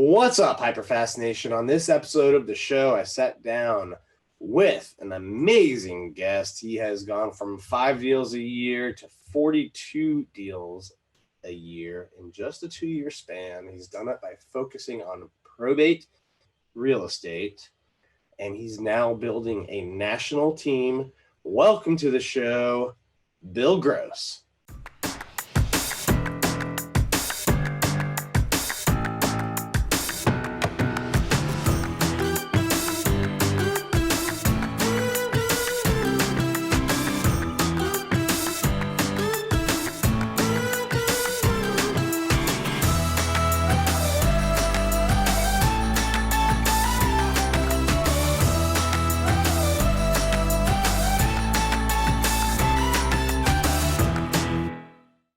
What's up, HyperFast Nation? On this episode of the show, I sat down with an amazing guest. He has gone from 5 deals a year to 42 deals a year in just a 2-year span. He's done it by focusing on probate real estate, and he's now building a national team. Welcome to the show, Bill Gross.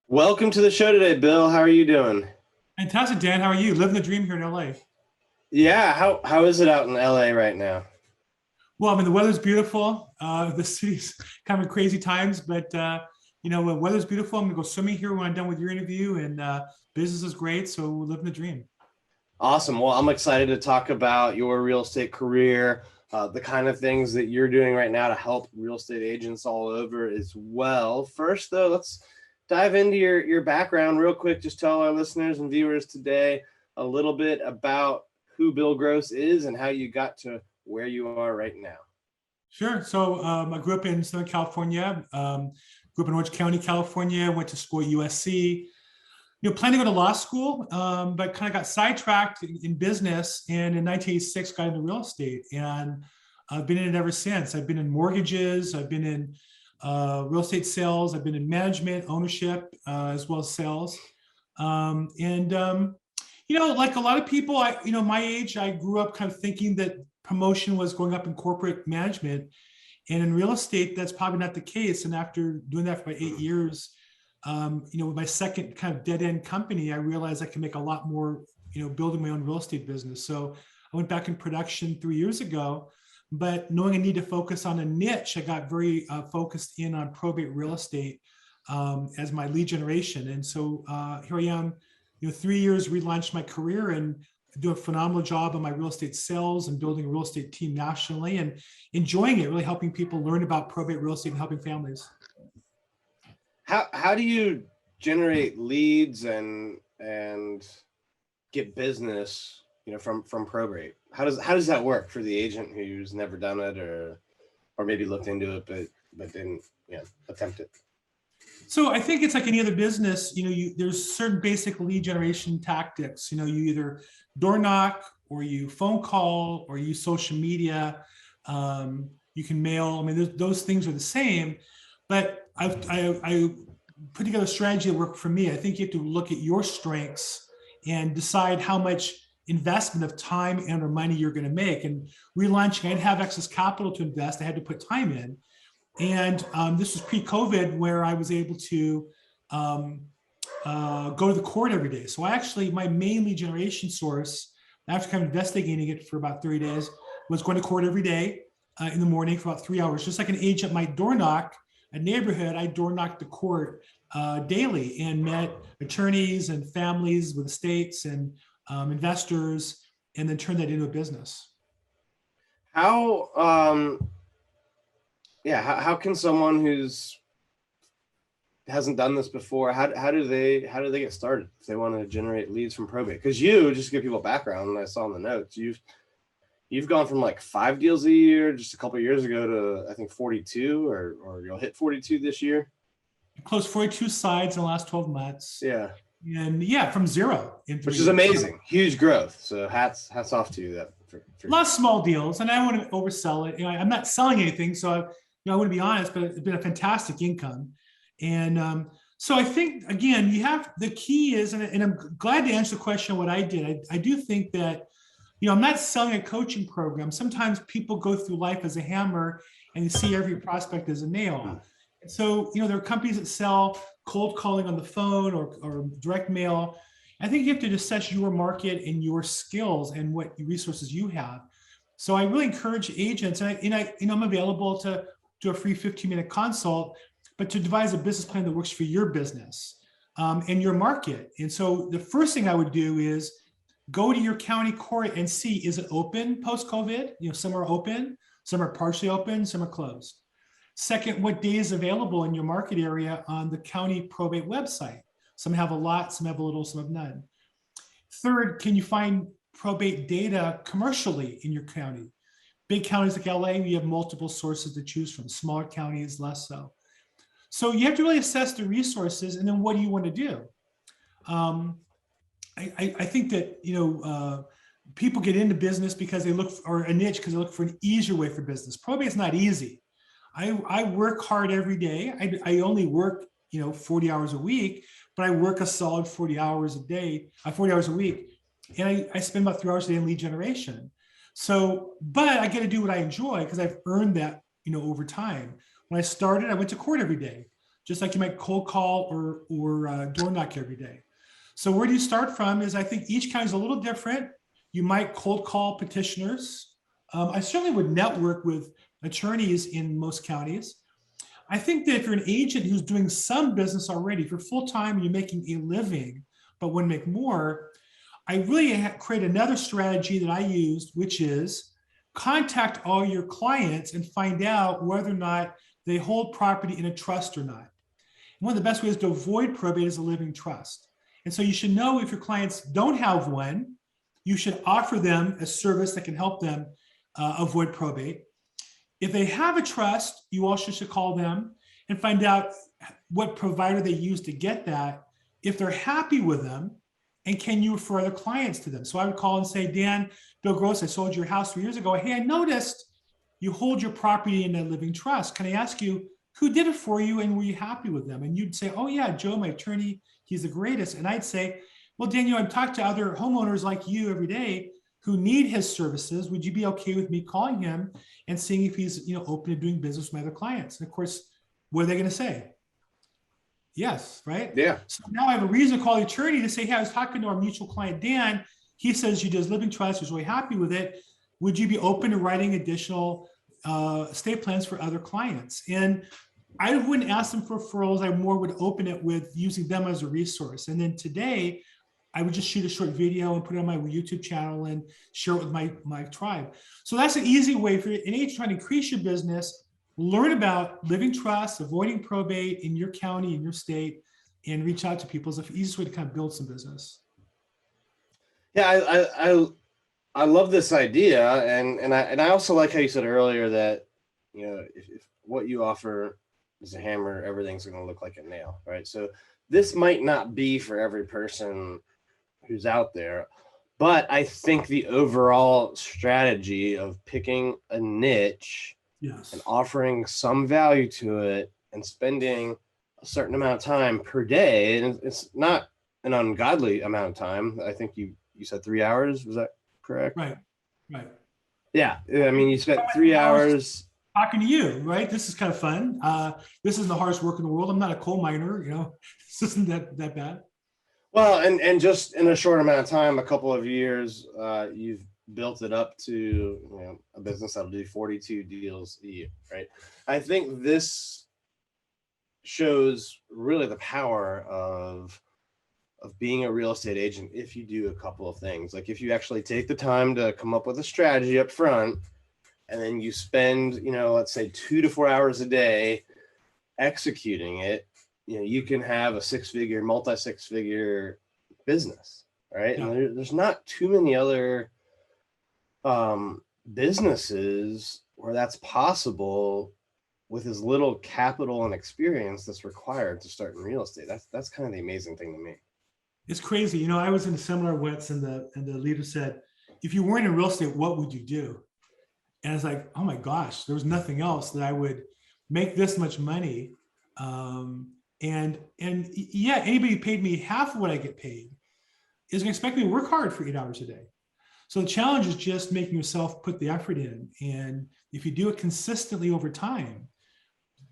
Welcome to the show today, Bill. How are you doing? Fantastic, Dan. How are you? Living the dream here in LA. Yeah, how is it out in LA right now? Well, I mean, the weather's beautiful. The city's kind of crazy times, but when the weather's beautiful, I'm gonna go swimming here when I'm done with your interview, and business is great, so we're living the dream. Awesome. Well, I'm excited to talk about your real estate career, the kind of things that you're doing right now to help real estate agents all over as well. First, though, let's dive into your background real quick. Just tell our listeners and viewers today a little bit about who Bill Gross is and how you got to where you are right now. Sure. So I grew up in Southern California, grew up in Orange County, California, went to school at USC, planning to go to law school, but kind of got sidetracked in business. And in 1986, got into real estate, and I've been in it ever since. I've been in mortgages. I've been in real estate sales. I've been in management, ownership, as well as sales. Like a lot of people, my age, I grew up kind of thinking that promotion was going up in corporate management, and in real estate, that's probably not the case. And after doing that for about 8 years, with my second kind of dead end company, I realized I can make a lot more, building my own real estate business. So I went back in production 3 years ago. But knowing I need to focus on a niche, I got very focused in on probate real estate as my lead generation. And so here I am, 3 years, relaunched my career and do a phenomenal job on my real estate sales and building a real estate team nationally and enjoying it, really helping people learn about probate real estate and helping families. How do you generate leads and get business from probate? How does that work for the agent who's never done it or maybe looked into it but didn't attempt it? So I think it's like any other business. There's certain basic lead generation tactics. You either door knock or you phone call or you use social media. You can mail. I mean, those things are the same, but I put together a strategy that worked for me. I think you have to look at your strengths and decide how much investment of time and or money you're going to make. And relaunching, I didn't have excess capital to invest. I had to put time in. And this was pre-COVID, where I was able to go to the court every day. So my main lead generation source, after kind of investigating it for about 30 days, was going to court every day in the morning for about 3 hours. Just like an agent might door knock a neighborhood, I door knocked the court daily and met attorneys and families with estates and investors, and then turn that into a business. How can someone who's hasn't done this before, how do they get started if they want to generate leads from probate? Because just to give people background, and I saw in the notes, you've gone from like 5 deals a year just a couple of years ago to I think 42, or you'll hit 42 this year. Closed 42 sides in the last 12 months. Yeah. And from zero in 3 years. Which is amazing. Huge growth. So hats off to you. That for a lot of small deals, and I don't want to oversell it. I'm not selling anything, so I want to be honest, but it's been a fantastic income. And so I think, again, the key is, and I'm glad to answer the question on what I did. I do think that, I'm not selling a coaching program. Sometimes people go through life as a hammer and you see every prospect as a nail. And so, there are companies that sell cold calling on the phone or direct mail. I think you have to assess your market and your skills and what resources you have. So I really encourage agents, and I'm available to do a free 15-minute consult, but to devise a business plan that works for your business and your market. And so the first thing I would do is Go to your county court and see, is it open post-COVID? Some are open, some are partially open, some are closed. Second, what day is available in your market area on the county probate website? Some have a lot, some have a little, some have none. Third, can you find probate data commercially in your county? Big counties like LA, we have multiple sources to choose from. Smaller counties, less so. So you have to really assess the resources, and then what do you want to do? I think that people get into business because they look for a niche because they look for an easier way for business. Probate is not easy. I work hard every day. I only work 40 hours a week, but I work a solid 40 hours a day, 40 hours a week, and I spend about 3 hours a day in lead generation. So, but I get to do what I enjoy because I've earned that over time. When I started, I went to court every day, just like you might cold call or door knock every day. So where do you start from is I think each county is a little different. You might cold call petitioners. I certainly would network with attorneys in most counties. I think that if you're an agent who's doing some business already, if you're full-time and you're making a living, but want to make more, I really create another strategy that I used, which is contact all your clients and find out whether or not they hold property in a trust or not. And one of the best ways to avoid probate is a living trust. And so you should know if your clients don't have one, you should offer them a service that can help them avoid probate. If they have a trust, you also should call them and find out what provider they use to get that, if they're happy with them, and can you refer other clients to them? So I would call and say, Dan, Bill Gross, I sold your house 3 years ago. Hey, I noticed you hold your property in a living trust. Can I ask you, who did it for you and were you happy with them? And you'd say, oh yeah, Joe, my attorney, he's the greatest. And I'd say, well, Daniel, I've talked to other homeowners like you every day who need his services. Would you be okay with me calling him and seeing if he's open to doing business with my other clients? And of course, what are they going to say? Yes, right? Yeah. So now I have a reason to call the attorney to say, hey, I was talking to our mutual client, Dan. He says he does living trust. He's really happy with it. Would you be open to writing additional estate plans for other clients? And I wouldn't ask them for referrals. I more would open it with using them as a resource. And then today, I would just shoot a short video and put it on my YouTube channel and share it with my tribe. So that's an easy way for any agent trying to increase your business. Learn about living trusts, avoiding probate in your county, in your state, and reach out to people is the easiest way to kind of build some business. Yeah, I love this idea, and I also like how you said earlier that if what you offer is a hammer, everything's going to look like a nail, right? So this might not be for every person who's out there, but I think the overall strategy of picking a niche, yes, and offering some value to it and spending a certain amount of time per day, and it's not an ungodly amount of time. I think you said 3 hours. Was that correct? Right. Yeah. I mean, you spent 3 hours talking to you, right? This is kind of fun. This is the hardest work in the world. I'm not a coal miner, this isn't that bad. Well, and just in a short amount of time, a couple of years, you've built it up to a business that'll do 42 deals a year, right? I think this shows really the power of being a real estate agent if you do a couple of things. Like if you actually take the time to come up with a strategy up front, and then you spend, let's say 2 to 4 hours a day executing it, you can have a multi-six-figure business, right? Yeah. And there's not too many other businesses where that's possible with as little capital and experience that's required to start in real estate. That's kind of the amazing thing to me. It's crazy. I was in a seminar once, and the leader said, if you weren't in real estate, what would you do? And I was like, oh my gosh, there was nothing else that I would make this much money. And yeah, anybody who paid me half of what I get paid is going to expect me to work hard for 8 hours a day. So the challenge is just making yourself put the effort in. And if you do it consistently over time,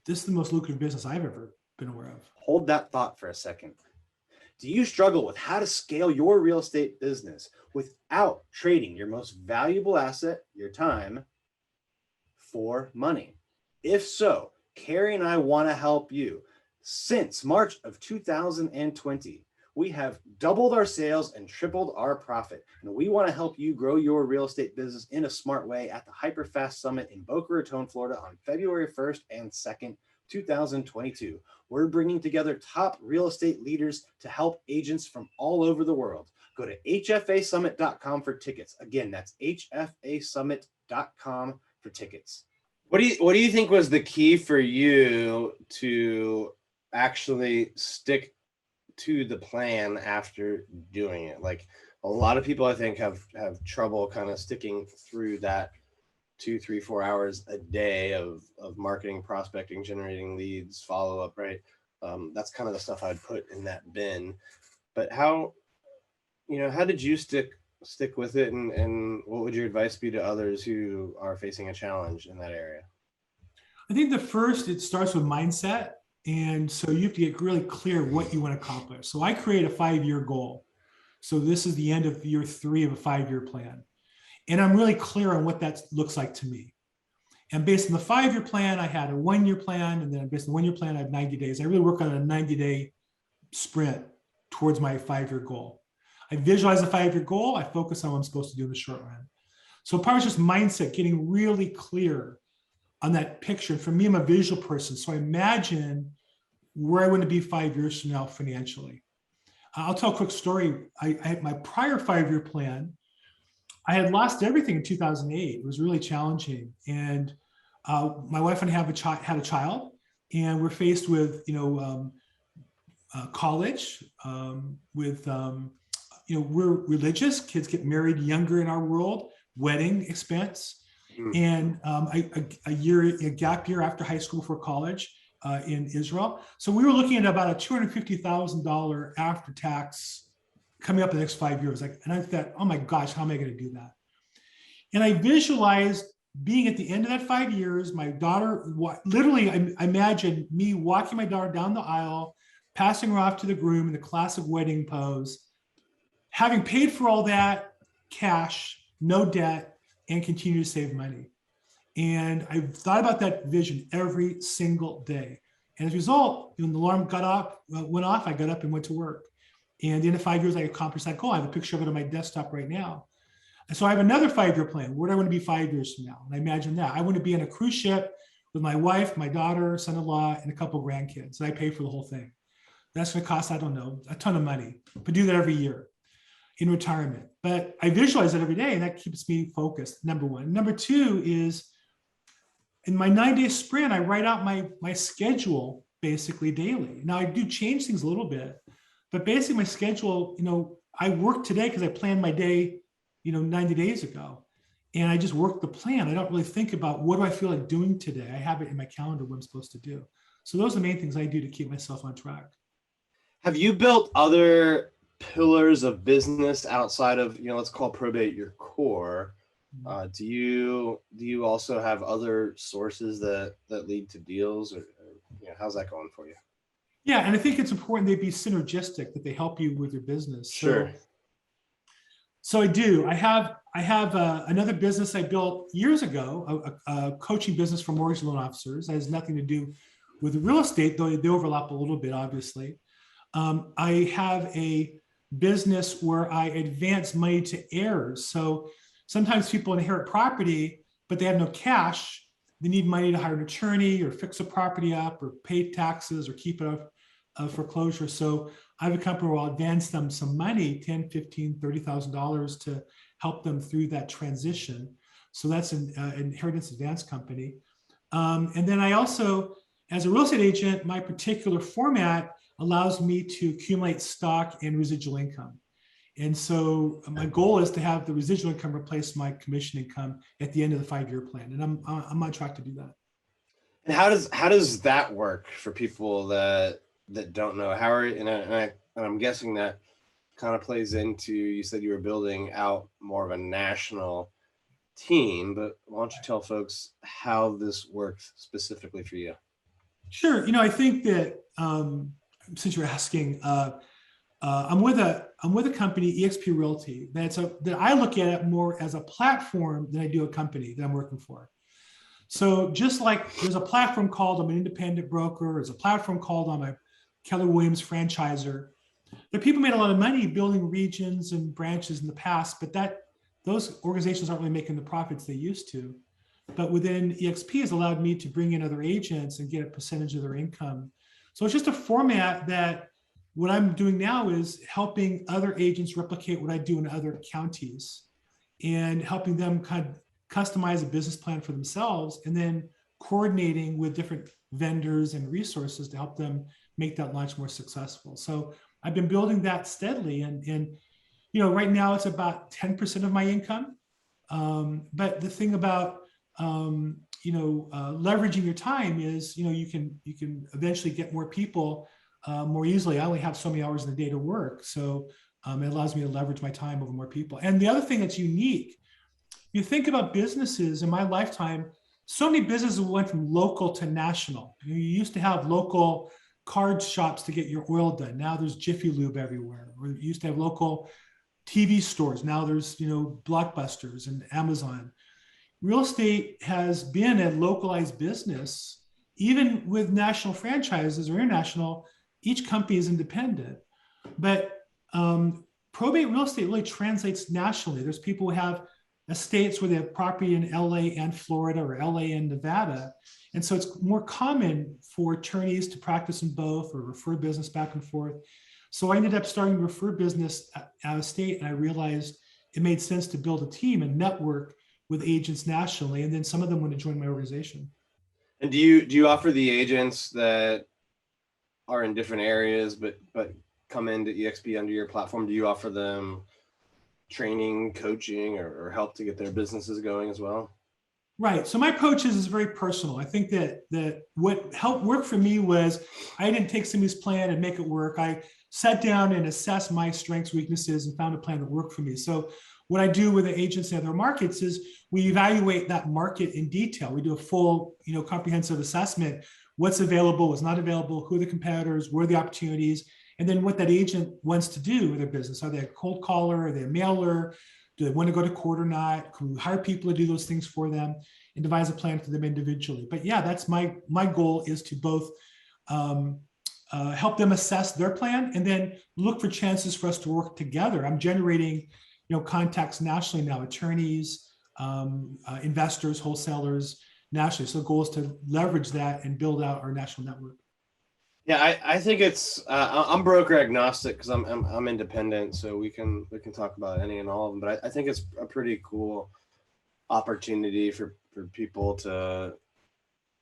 this is the most lucrative business I've ever been aware of. Hold that thought for a second. Do you struggle with how to scale your real estate business without trading your most valuable asset, your time, for money? If so, Carrie and I want to help you. Since March of 2020, we have doubled our sales and tripled our profit. And we want to help you grow your real estate business in a smart way at the HyperFast Summit in Boca Raton, Florida on February 1st and 2nd, 2022. We're bringing together top real estate leaders to help agents from all over the world. Go to hfasummit.com for tickets. Again, that's hfasummit.com for tickets. What do you think was the key for you to actually stick to the plan after doing it? Like, a lot of people, I think, have trouble kind of sticking through that 2, 3, 4 hours a day of marketing, prospecting, generating leads, follow up, right? That's kind of the stuff I'd put in that bin. But how did you stick with it, and what would your advice be to others who are facing a challenge in that area? I think it starts with mindset. And so you have to get really clear what you want to accomplish. So I create a 5-year goal. So this is the end of year 3 of a 5-year plan. And I'm really clear on what that looks like to me. And based on the 5-year plan, I had a 1-year plan. And then based on the 1-year plan, I have 90 days. I really work on a 90-day sprint towards my 5-year goal. I visualize the 5-year goal. I focus on what I'm supposed to do in the short run. So part of it's just mindset, getting really clear on that picture. And for me, I'm a visual person. So I imagine where I want to be 5 years from now financially. I'll tell a quick story. I had my prior 5-year plan. I had lost everything in 2008. It was really challenging. And my wife and I had a child, and we're faced with, college, we're religious. Kids get married younger in our world, wedding expense. And a gap year after high school for college in Israel. So we were looking at about a $250,000 after tax coming up in the next 5 years. And I thought, oh my gosh, how am I going to do that? And I visualized being at the end of that 5 years, my daughter, literally, I imagined me walking my daughter down the aisle, passing her off to the groom in the classic wedding pose, having paid for all that, cash, no debt, and continue to save money. And I thought about that vision every single day. And as a result, when the alarm went off, I got up and went to work. And at the end of 5 years, I accomplished that goal. I have a picture of it on my desktop right now. And so I have another 5-year plan. Where do I want to be 5 years from now? And I imagine that. I want to be on a cruise ship with my wife, my daughter, son-in-law, and a couple of grandkids. And I pay for the whole thing. That's going to cost, I don't know, a ton of money. But do that every year in retirement. But I visualize it every day, and that keeps me focused, number one. Number two is, in my 9-day sprint, I write out my schedule basically daily. Now I do change things a little bit, but basically my schedule, I work today because I planned my day, 90 days ago. And I just work the plan. I don't really think about what do I feel like doing today. I have it in my calendar what I'm supposed to do. So those are the main things I do to keep myself on track. Have you built other pillars of business outside of, let's call probate your core? Do you also have other sources that lead to deals, or how's that going for you? Yeah, and I think it's important they be synergistic, that they help you with your business. Sure. So I do. I have another business I built years ago, a coaching business for mortgage loan officers. That has nothing to do with real estate, though they overlap a little bit, obviously. I have a business where I advance money to heirs. So sometimes people inherit property, but they have no cash. They need money to hire an attorney or fix a property up or pay taxes or keep it up foreclosure. So I have a company where I'll advance them some money, $10,000, $15,000, $30,000 to help them through that transition. So that's an inheritance advance company. And then I also, as a real estate agent, my particular format allows me to accumulate stock and residual income. And so my goal is to have the residual income replace my commission income at the end of the 5-year plan. And I'm on track to do that. And how does that work for people that don't know? And I'm guessing that kind of plays into, you said you were building out more of a national team, but why don't you tell folks how this works specifically for you? Sure. I think that since you're asking, I'm with a company, eXp Realty, that I look at it more as a platform than I do a company that I'm working for. So just like there's a platform called I'm an independent broker, there's a platform called I'm a Keller Williams franchiser. The people made a lot of money building regions and branches in the past, but those organizations aren't really making the profits they used to. But within EXP has allowed me to bring in other agents and get a percentage of their income. So it's just a format that what I'm doing now is helping other agents replicate what I do in other counties and helping them kind of customize a business plan for themselves, and then coordinating with different vendors and resources to help them make that launch more successful. So I've been building that steadily, and right now it's about 10% of my income. But the thing about leveraging your time is you can eventually get more people more easily. I only have so many hours in the day to work, so it allows me to leverage my time over more people. And the other thing that's unique, you think about businesses in my lifetime, so many businesses went from local to national. You used to have local card shops to get your oil done. Now there's Jiffy Lube everywhere. Or you used to have local TV stores. Now there's Blockbusters and Amazon. Real estate has been a localized business. Even with national franchises or international, each company is independent. But probate real estate really translates nationally. There's people who have estates where they have property in LA and Florida, or LA and Nevada. And so it's more common for attorneys to practice in both or refer business back and forth. So I ended up starting to refer business out of state, and I realized it made sense to build a team and network with agents nationally. And then some of them want to join my organization. And do you offer the agents that are in different areas but come into EXP under your platform? Do you offer them training, coaching, or help to get their businesses going as well? Right. So my approach is very personal. I think that what helped work for me was I didn't take somebody's plan and make it work. I sat down and assessed my strengths, weaknesses, and found a plan that worked for me. So what I do with the agents in other markets is we evaluate that market in detail. We do a full, comprehensive assessment. What's available, what's not available, who are the competitors, where are the opportunities, and then what that agent wants to do with their business. Are they a cold caller? Are they a mailer? Do they want to go to court or not? Can we hire people to do those things for them and devise a plan for them individually? But yeah, that's my goal, is to both help them assess their plan and then look for chances for us to work together. I'm generating, contacts nationally now, attorneys, investors, wholesalers nationally. So the goal is to leverage that and build out our national network. Yeah, I think it's I'm broker agnostic because I'm independent, so we can talk about any and all of them. But I think it's a pretty cool opportunity for people to,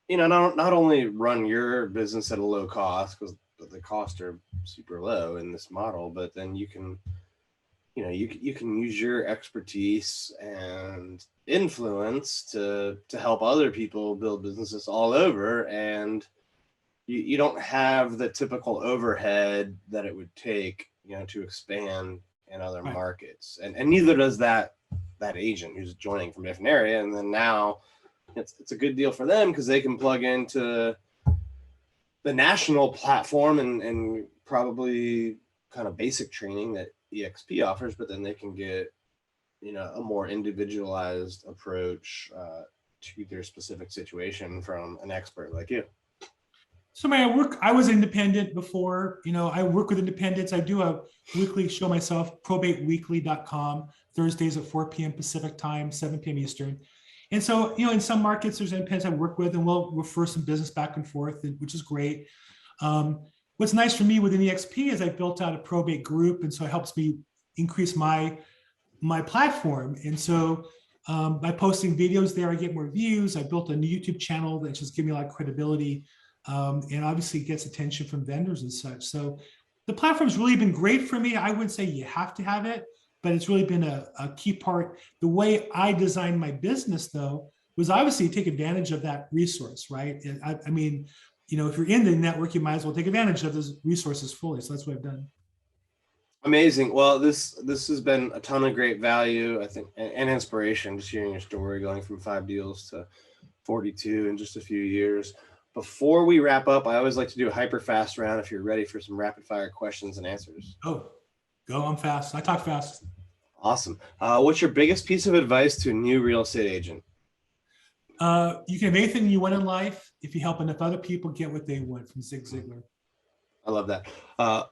not only run your business at a low cost, because the costs are super low in this model, but then you can use your expertise and influence to help other people build businesses all over, and you don't have the typical overhead that it would take, to expand in other markets, and neither does that agent who's joining from a different area. And then now it's a good deal for them because they can plug into the national platform and probably kind of basic training that EXP offers, but then they can get, a more individualized approach to their specific situation from an expert like you. So I was independent before, I work with independents. I do a weekly show myself, probateweekly.com, Thursdays at 4 p.m. Pacific time, 7 p.m. Eastern. And so, in some markets, there's independents I work with, and we'll refer some business back and forth, which is great. What's nice for me within EXP is I built out a probate group, and so it helps me increase my platform. And so by posting videos there, I get more views. I built a new YouTube channel that just gives me a lot of credibility. And obviously gets attention from vendors and such. So the platform's really been great for me. I wouldn't say you have to have it, but it's really been a key part. The way I designed my business, though, was obviously take advantage of that resource, right? And I mean, if you're in the network, you might as well take advantage of those resources fully. So that's what I've done. Amazing. Well, this has been a ton of great value, I think, and inspiration, just hearing your story, going from 5 deals to 42 in just a few years. Before we wrap up, I always like to do a HyperFast round if you're ready for some rapid fire questions and answers. Oh, go. I'm fast. I talk fast. Awesome. What's your biggest piece of advice to a new real estate agent? You can have anything you want in life if you help enough other people get what they want, from Zig Ziglar. I love that.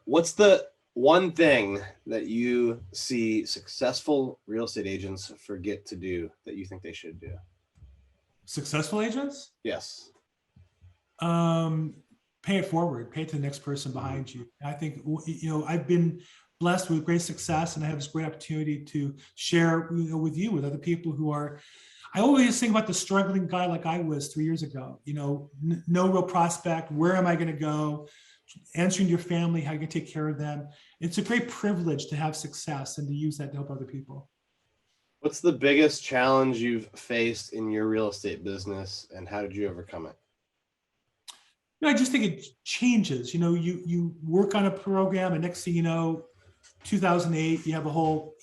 What's the one thing that you see successful real estate agents forget to do that you think they should do? Successful agents? Yes. Pay it forward, pay it to the next person behind you. I think, I've been blessed with great success, and I have this great opportunity to share, with you, with other people who are, I always think about the struggling guy like I was 3 years ago, no real prospect. Where am I going to go? Answering your family, how you can take care of them. It's a great privilege to have success and to use that to help other people. What's the biggest challenge you've faced in your real estate business, and how did you overcome it? I just think it changes. You work on a program, and next thing you know, 2008, you have a whole,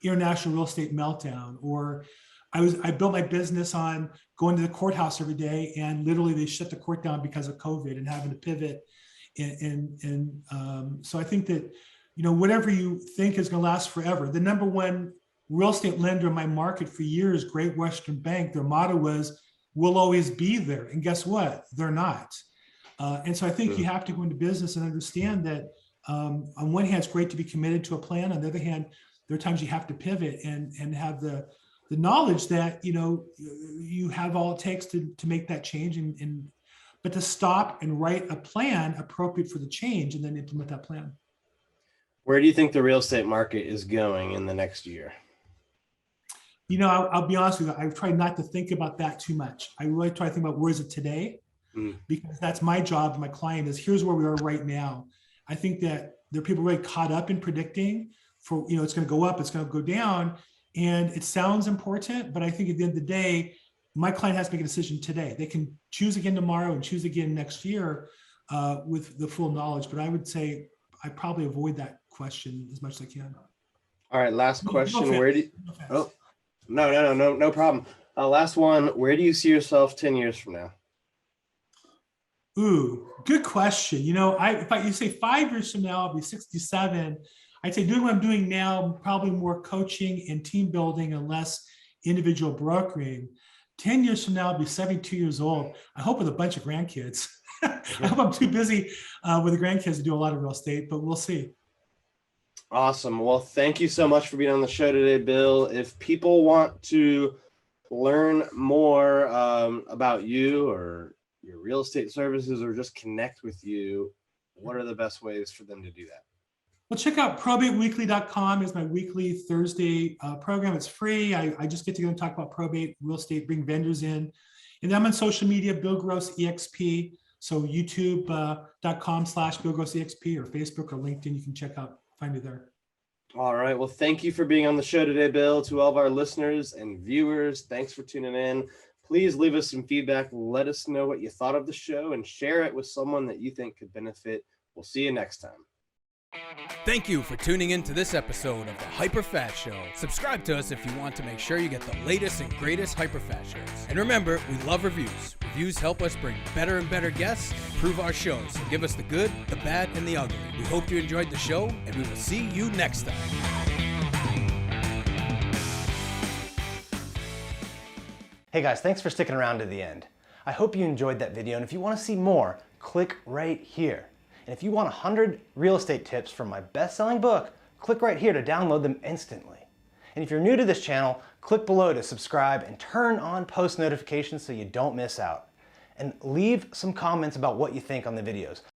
international real estate meltdown. Or I built my business on going to the courthouse every day, and literally they shut the court down because of COVID and having to pivot. So I think that, whatever you think is going to last forever. The number one real estate lender in my market for years, Great Western Bank, their motto was, "We'll always be there." And guess what? They're not. And so I think you have to go into business and understand that on one hand, it's great to be committed to a plan. On the other hand, there are times you have to pivot and have the knowledge that, you have all it takes to make that change, but to stop and write a plan appropriate for the change and then implement that plan. Where do you think the real estate market is going in the next year? I'll be honest with you. I've tried not to think about that too much. I really try to think about where is it today, because that's my job. My client is, here's where we are right now. I think that there are people really caught up in predicting for, it's going to go up, it's going to go down. And it sounds important, but I think at the end of the day, my client has to make a decision today. They can choose again tomorrow and choose again next year with the full knowledge. But I would say I probably avoid that question as much as I can. All right, last question. Where do you, no problem. Last one. Where do you see yourself 10 years from now? Ooh, good question. If you say 5 years from now, I'll be 67. I'd say doing what I'm doing now, probably more coaching and team building and less individual brokering. 10 years from now, I'll be 72 years old. I hope with a bunch of grandkids. I hope I'm too busy with the grandkids to do a lot of real estate, but we'll see. Awesome. Well, thank you so much for being on the show today, Bill. If people want to learn more about you or your real estate services, or just connect with you, what are the best ways for them to do that? Well, check out probateweekly.com is my weekly Thursday program. It's free. I just get to go and talk about probate, real estate, bring vendors in. And then I'm on social media, Bill Gross EXP. So youtube.com/Bill Gross EXP, or Facebook or LinkedIn. You can find me there. All right. Well, thank you for being on the show today, Bill. To all of our listeners and viewers, thanks for tuning in. Please leave us some feedback. Let us know what you thought of the show and share it with someone that you think could benefit. We'll see you next time. Thank you for tuning in to this episode of the HyperFast Show. Subscribe to us if you want to make sure you get the latest and greatest HyperFast shows. And remember, we love reviews. Reviews help us bring better and better guests and improve our shows. So give us the good, the bad, and the ugly. We hope you enjoyed the show, and we will see you next time. Hey guys, thanks for sticking around to the end. I hope you enjoyed that video, and if you want to see more, click right here. And if you want 100 real estate tips from my best-selling book, click right here to download them instantly. And if you're new to this channel, click below to subscribe and turn on post notifications so you don't miss out. And leave some comments about what you think on the videos.